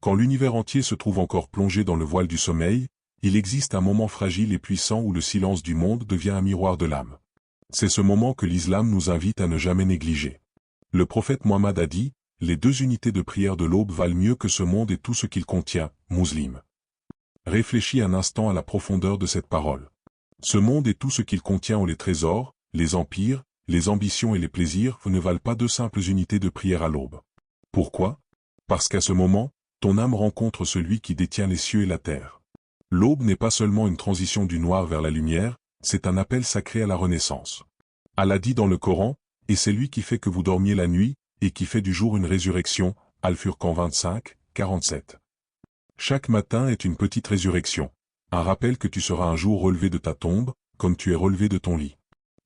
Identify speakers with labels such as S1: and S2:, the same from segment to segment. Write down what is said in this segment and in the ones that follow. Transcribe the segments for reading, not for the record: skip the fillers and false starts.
S1: Quand l'univers entier se trouve encore plongé dans le voile du sommeil, il existe un moment fragile et puissant où le silence du monde devient un miroir de l'âme. C'est ce moment que l'islam nous invite à ne jamais négliger. Le prophète Mohammed a dit, « Les 2 unités de prière de l'aube valent mieux que ce monde et tout ce qu'il contient, musulman. » Réfléchis un instant à la profondeur de cette parole. Ce monde et tout ce qu'il contient ont les trésors, les empires, les ambitions et les plaisirs ne valent pas 2 simples unités de prière à l'aube. Pourquoi? Parce qu'à ce moment, ton âme rencontre celui qui détient les cieux et la terre. L'aube n'est pas seulement une transition du noir vers la lumière, c'est un appel sacré à la renaissance. Allah dit dans le Coran, « Et c'est lui qui fait que vous dormiez la nuit, et qui fait du jour une résurrection. » Al-Furqan 25, 47. Chaque matin est une petite résurrection. Un rappel que tu seras un jour relevé de ta tombe, comme tu es relevé de ton lit.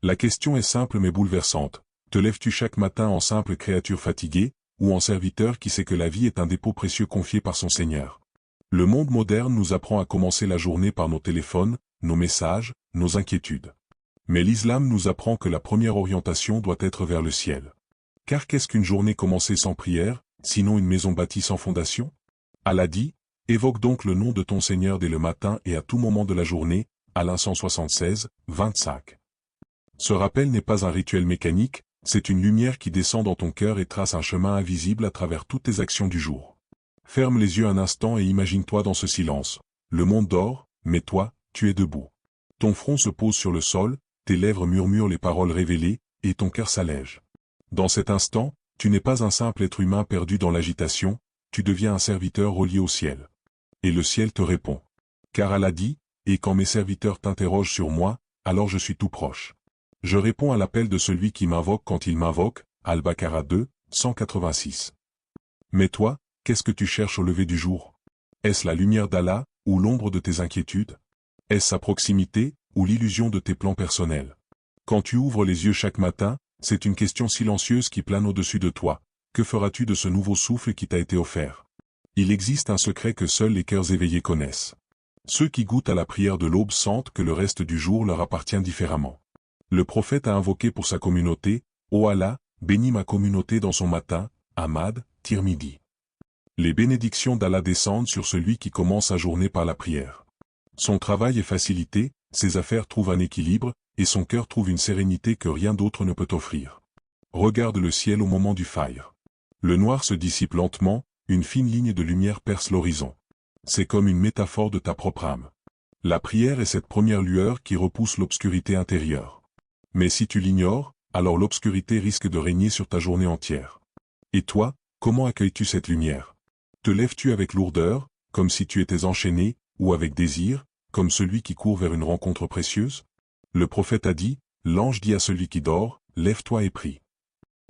S1: La question est simple mais bouleversante. Te lèves-tu chaque matin en simple créature fatiguée, ou en serviteur qui sait que la vie est un dépôt précieux confié par son Seigneur? Le monde moderne nous apprend à commencer la journée par nos téléphones, nos messages, nos inquiétudes. Mais l'islam nous apprend que la première orientation doit être vers le ciel. Car qu'est-ce qu'une journée commencée sans prière, sinon une maison bâtie sans fondation? Allah dit, « Évoque donc le nom de ton Seigneur dès le matin et à tout moment de la journée. » Al 176, 25. Ce rappel n'est pas un rituel mécanique, c'est une lumière qui descend dans ton cœur et trace un chemin invisible à travers toutes tes actions du jour. Ferme les yeux un instant et imagine-toi dans ce silence. Le monde dort, mais toi, tu es debout. Ton front se pose sur le sol, tes lèvres murmurent les paroles révélées, et ton cœur s'allège. Dans cet instant, tu n'es pas un simple être humain perdu dans l'agitation, tu deviens un serviteur relié au ciel. Et le ciel te répond. Car Allah dit, « Et quand mes serviteurs t'interrogent sur moi, alors je suis tout proche. Je réponds à l'appel de celui qui m'invoque quand il m'invoque. » Al-Baqarah 2, 186. Mais toi, qu'est-ce que tu cherches au lever du jour? Est-ce la lumière d'Allah, ou l'ombre de tes inquiétudes? Est-ce sa proximité, ou l'illusion de tes plans personnels? Quand tu ouvres les yeux chaque matin, c'est une question silencieuse qui plane au-dessus de toi. Que feras-tu de ce nouveau souffle qui t'a été offert? Il existe un secret que seuls les cœurs éveillés connaissent. Ceux qui goûtent à la prière de l'aube sentent que le reste du jour leur appartient différemment. Le prophète a invoqué pour sa communauté, « Ô Allah, bénis ma communauté dans son matin. » Ahmad, Tirmidhi. Les bénédictions d'Allah descendent sur celui qui commence sa journée par la prière. Son travail est facilité, ses affaires trouvent un équilibre, et son cœur trouve une sérénité que rien d'autre ne peut offrir. Regarde le ciel au moment du fajr. Le noir se dissipe lentement, une fine ligne de lumière perce l'horizon. C'est comme une métaphore de ta propre âme. La prière est cette première lueur qui repousse l'obscurité intérieure. Mais si tu l'ignores, alors l'obscurité risque de régner sur ta journée entière. Et toi, comment accueilles-tu cette lumière? Te lèves-tu avec lourdeur, comme si tu étais enchaîné, ou avec désir, comme celui qui court vers une rencontre précieuse? Le prophète a dit, l'ange dit à celui qui dort, lève-toi et prie.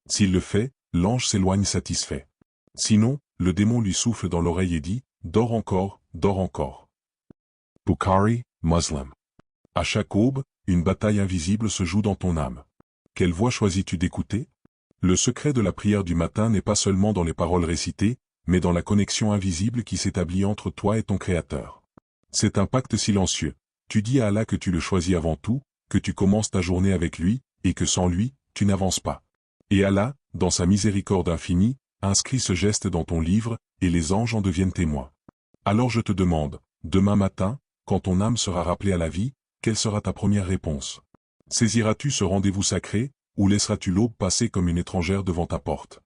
S1: S'il le fait, l'ange s'éloigne satisfait. Sinon, le démon lui souffle dans l'oreille et dit, dors encore, dors encore. Bukhari, Muslim. À chaque aube, une bataille invisible se joue dans ton âme. Quelle voix choisis-tu d'écouter? Le secret de la prière du matin n'est pas seulement dans les paroles récitées, mais dans la connexion invisible qui s'établit entre toi et ton Créateur. C'est un pacte silencieux. Tu dis à Allah que tu le choisis avant tout, que tu commences ta journée avec lui, et que sans lui, tu n'avances pas. Et Allah, dans sa miséricorde infinie, inscrit ce geste dans ton livre, et les anges en deviennent témoins. Alors je te demande, demain matin, quand ton âme sera rappelée à la vie, quelle sera ta première réponse? Saisiras-tu ce rendez-vous sacré, ou laisseras-tu l'aube passer comme une étrangère devant ta porte?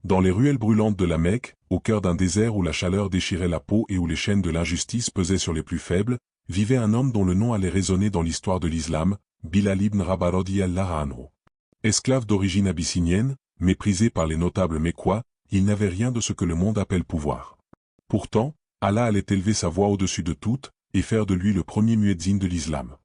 S1: Dans les ruelles brûlantes de la Mecque, au cœur d'un désert où la chaleur déchirait la peau et où les chaînes de l'injustice pesaient sur les plus faibles, vivait un homme dont le nom allait résonner dans l'histoire de l'islam, Bilal ibn Rabah radiyallahu anhu. Esclave d'origine abyssinienne, méprisé par les notables mécois, il n'avait rien de ce que le monde appelle pouvoir. Pourtant, Allah allait élever sa voix au-dessus de toutes, et faire de lui le premier muezzin de l'islam.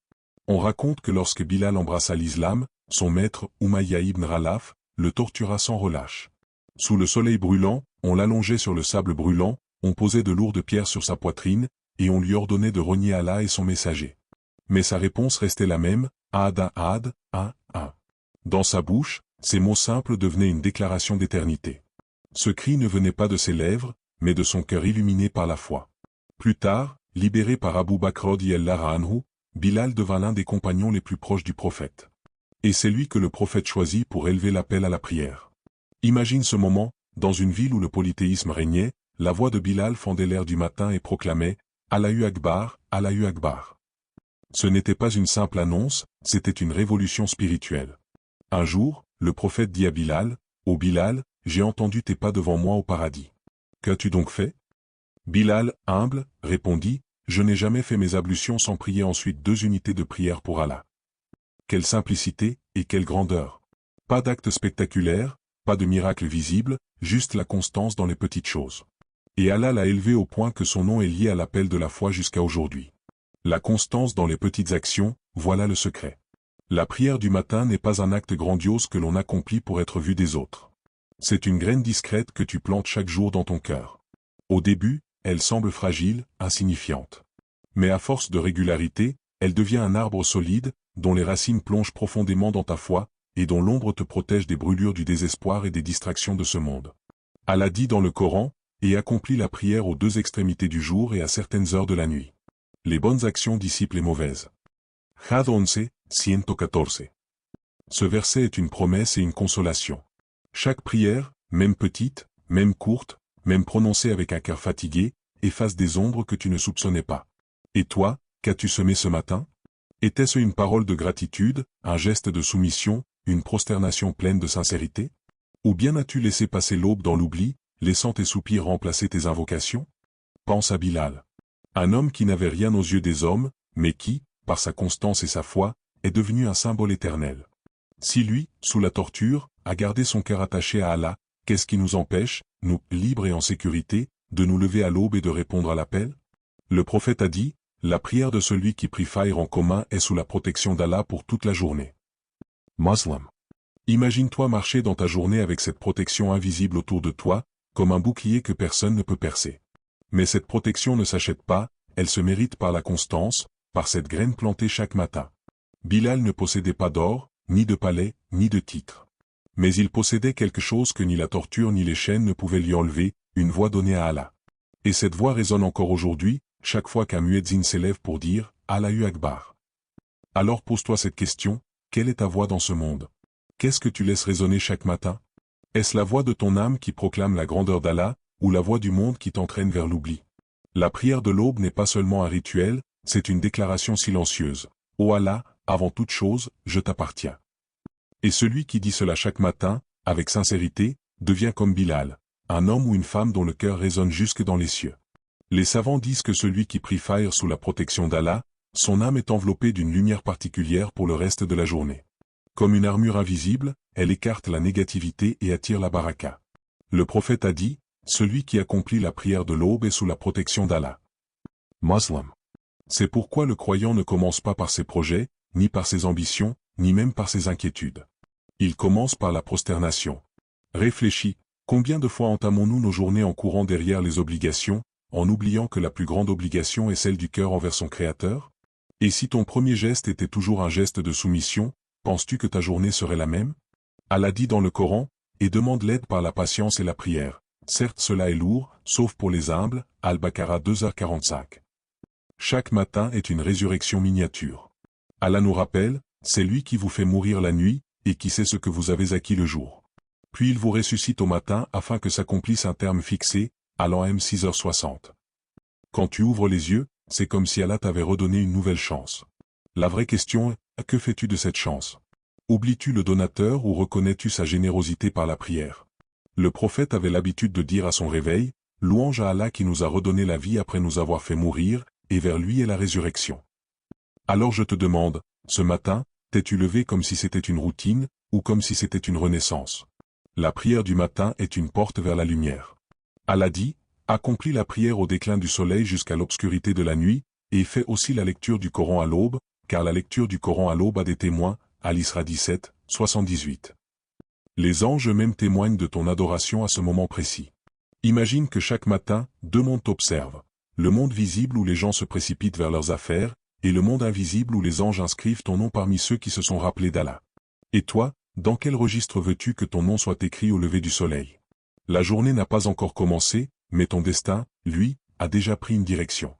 S1: On raconte que lorsque Bilal embrassa l'islam, son maître, Umayya ibn Khalaf, le tortura sans relâche. Sous le soleil brûlant, on l'allongeait sur le sable brûlant, on posait de lourdes pierres sur sa poitrine, et on lui ordonnait de renier Allah et son messager. Mais sa réponse restait la même, Ahad, Ahad, un. Dans sa bouche, ces mots simples devenaient une déclaration d'éternité. Ce cri ne venait pas de ses lèvres, mais de son cœur illuminé par la foi. Plus tard, libéré par Abu Bakr radiyallahu anhu, Bilal devint l'un des compagnons les plus proches du prophète. Et c'est lui que le prophète choisit pour élever l'appel à la prière. Imagine ce moment, dans une ville où le polythéisme régnait, la voix de Bilal fendait l'air du matin et proclamait « Allahu Akbar, Allahu Akbar ». Ce n'était pas une simple annonce, c'était une révolution spirituelle. Un jour, le prophète dit à Bilal « Ô Bilal, j'ai entendu tes pas devant moi au paradis. Qu'as-tu donc fait ?» Bilal, humble, répondit « Je n'ai jamais fait mes ablutions sans prier ensuite 2 unités de prière pour Allah. » Quelle simplicité et quelle grandeur! Pas d'acte spectaculaire, pas de miracle visible, juste la constance dans les petites choses. Et Allah l'a élevé au point que son nom est lié à l'appel de la foi jusqu'à aujourd'hui. La constance dans les petites actions, voilà le secret. La prière du matin n'est pas un acte grandiose que l'on accomplit pour être vu des autres. C'est une graine discrète que tu plantes chaque jour dans ton cœur. Au début, elle semble fragile, insignifiante. Mais à force de régularité, elle devient un arbre solide, dont les racines plongent profondément dans ta foi, et dont l'ombre te protège des brûlures du désespoir et des distractions de ce monde. Allah dit dans le Coran, et accomplit la prière aux 2 extrémités du jour et à certaines heures de la nuit. Les bonnes actions dissipent les mauvaises. Had 11, 114. Ce verset est une promesse et une consolation. Chaque prière, même petite, même courte, même prononcée avec un cœur fatigué, efface des ombres que tu ne soupçonnais pas. Et toi, qu'as-tu semé ce matin? Était-ce une parole de gratitude, un geste de soumission, une prosternation pleine de sincérité? Ou bien as-tu laissé passer l'aube dans l'oubli, laissant tes soupirs remplacer tes invocations? Pense à Bilal. Un homme qui n'avait rien aux yeux des hommes, mais qui, par sa constance et sa foi, est devenu un symbole éternel. Si lui, sous la torture, a gardé son cœur attaché à Allah, qu'est-ce qui nous empêche, nous, libres et en sécurité, de nous lever à l'aube et de répondre à l'appel? Le prophète a dit, la prière de celui qui prie Fajr en commun est sous la protection d'Allah pour toute la journée. Muslim. Imagine-toi marcher dans ta journée avec cette protection invisible autour de toi, comme un bouclier que personne ne peut percer. Mais cette protection ne s'achète pas, elle se mérite par la constance, par cette graine plantée chaque matin. Bilal ne possédait pas d'or, ni de palais, ni de titre. Mais il possédait quelque chose que ni la torture ni les chaînes ne pouvaient lui enlever, une voix donnée à Allah. Et cette voix résonne encore aujourd'hui, chaque fois qu'un muezzin s'élève pour dire « Allahu Akbar ». Alors pose-toi cette question, quelle est ta voix dans ce monde? Qu'est-ce que tu laisses résonner chaque matin? Est-ce la voix de ton âme qui proclame la grandeur d'Allah, ou la voix du monde qui t'entraîne vers l'oubli? La prière de l'aube n'est pas seulement un rituel, c'est une déclaration silencieuse. Ô Allah, avant toute chose, je t'appartiens. Et celui qui dit cela chaque matin, avec sincérité, devient comme Bilal, un homme ou une femme dont le cœur résonne jusque dans les cieux. Les savants disent que celui qui prie Fajr sous la protection d'Allah, son âme est enveloppée d'une lumière particulière pour le reste de la journée. Comme une armure invisible, elle écarte la négativité et attire la baraka. Le prophète a dit, celui qui accomplit la prière de l'aube est sous la protection d'Allah. Muslim. C'est pourquoi le croyant ne commence pas par ses projets, ni par ses ambitions, ni même par ses inquiétudes. Il commence par la prosternation. Réfléchis, combien de fois entamons-nous nos journées en courant derrière les obligations, en oubliant que la plus grande obligation est celle du cœur envers son Créateur? Et si ton premier geste était toujours un geste de soumission, penses-tu que ta journée serait la même? Allah dit dans le Coran, et demande l'aide par la patience et la prière. Certes cela est lourd, sauf pour les humbles, Al-Baqarah 2h45. Chaque matin est une résurrection miniature. Allah nous rappelle, c'est lui qui vous fait mourir la nuit, et qui sait ce que vous avez acquis le jour. Puis il vous ressuscite au matin afin que s'accomplisse un terme fixé, à l'an M 6h60. Quand tu ouvres les yeux, c'est comme si Allah t'avait redonné une nouvelle chance. La vraie question est, que fais-tu de cette chance? Oublies-tu le donateur ou reconnais-tu sa générosité par la prière? Le prophète avait l'habitude de dire à son réveil, louange à Allah qui nous a redonné la vie après nous avoir fait mourir, et vers lui est la résurrection. Alors je te demande, ce matin, t'es-tu levé comme si c'était une routine, ou comme si c'était une renaissance? La prière du matin est une porte vers la lumière. Allah dit, accomplis la prière au déclin du soleil jusqu'à l'obscurité de la nuit, et fais aussi la lecture du Coran à l'aube, car la lecture du Coran à l'aube a des témoins, Al-Isra 17, 78. Les anges même témoignent de ton adoration à ce moment précis. Imagine que chaque matin, 2 mondes t'observent. Le monde visible où les gens se précipitent vers leurs affaires, et le monde invisible où les anges inscrivent ton nom parmi ceux qui se sont rappelés d'Allah. Et toi, dans quel registre veux-tu que ton nom soit écrit au lever du soleil? La journée n'a pas encore commencé, mais ton destin, lui, a déjà pris une direction.